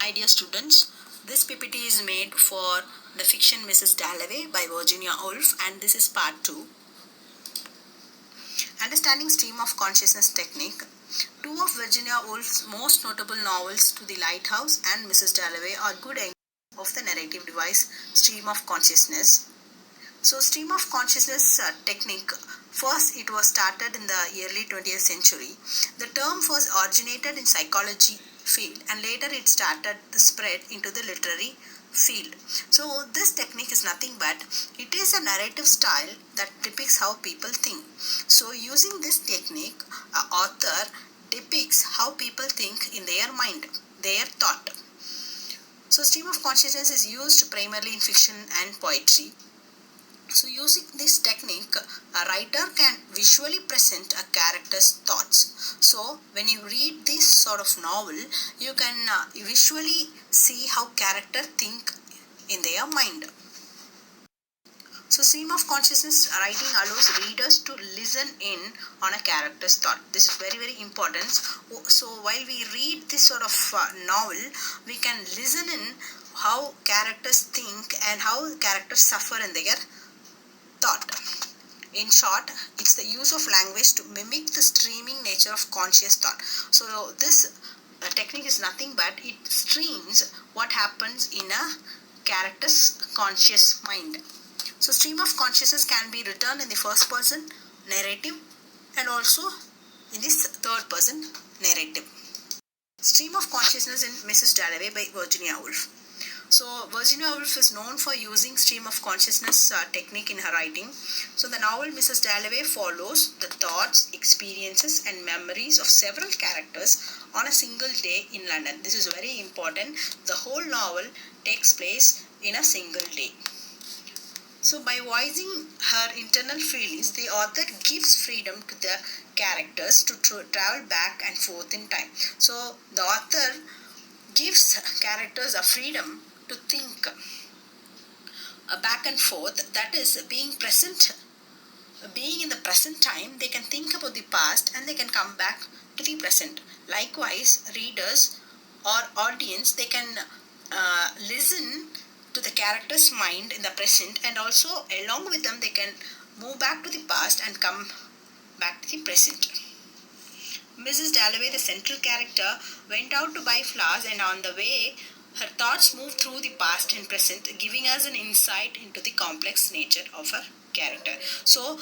Hi dear students, this PPT is made for the fiction Mrs. Dalloway by Virginia Woolf, and this is part 2. Understanding Stream of Consciousness Technique. Two of Virginia Woolf's most notable novels, To the Lighthouse and Mrs. Dalloway, are good examples of the narrative device Stream of Consciousness. So stream of consciousness technique, first it was started in the early 20th century. The term was originated in psychology field and later it started to spread into the literary field. So this technique is nothing but it is a narrative style that depicts how people think. So using this technique, an author depicts how people think in their mind, their thought. So stream of consciousness is used primarily in fiction and poetry. So using this technique, a writer can visually present a character's thoughts. So when you read this sort of novel, you can visually see how characters think in their mind. So stream of consciousness writing allows readers to listen in on a character's thought. This is very, very important. So while we read this sort of novel, we can listen in how characters think and how characters suffer in their thought. In short, it's the use of language to mimic the streaming nature of conscious thought. So this technique is nothing but it streams what happens in a character's conscious mind. So stream of consciousness can be written in the first person narrative and also in this third person narrative. Stream of consciousness in Mrs. Dalloway by Virginia Woolf. So Virginia Woolf is known for using stream of consciousness technique in her writing. So the novel Mrs. Dalloway follows the thoughts, experiences and memories of several characters on a single day in London. This is very important. The whole novel takes place in a single day. So by voicing her internal feelings, the author gives freedom to the characters to travel back and forth in time. So the author gives characters a freedom to think back and forth, that is being present, being in the present time. They can think about the past and they can come back to the present. Likewise, readers or audience, they can listen to the character's mind in the present, and also along with them they can move back to the past and come back to the present. Mrs. Dalloway, the central character, went out to buy flowers, and on the way her thoughts moved through the past and present, giving us an insight into the complex nature of her character. So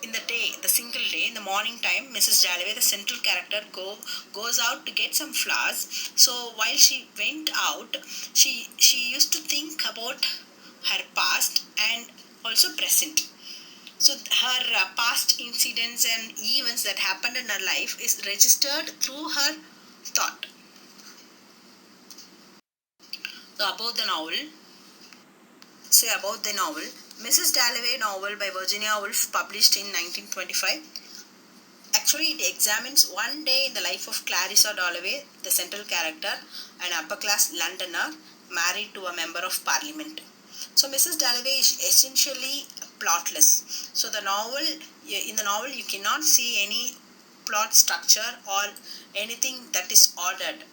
in the day, the single day, in the morning time, Mrs. Dalloway, the central character, goes out to get some flowers. So while she went out, she used to think about her past and also present. So her past incidents and events that happened in her life is registered through her thought. So about the novel, Mrs. Dalloway novel by Virginia Woolf, published in 1925. Actually, it examines one day in the life of Clarissa Dalloway, the central character, an upper-class Londoner married to a member of Parliament. So Mrs. Dalloway is essentially plotless. So in the novel, you cannot see any plot structure or anything that is ordered.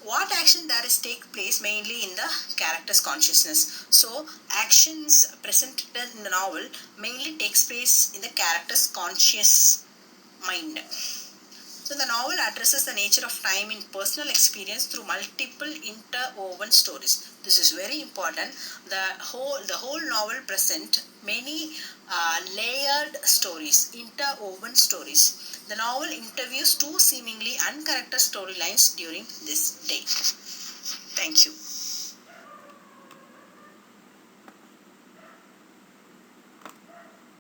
What action that is take place mainly in the character's consciousness. So actions presented in the novel mainly takes place in the character's conscious mind. So the novel addresses the nature of time in personal experience through multiple interwoven stories. This is very important. The whole novel present many layered stories, interwoven stories. The novel interviews two seemingly unconnected storylines during this day. Thank you.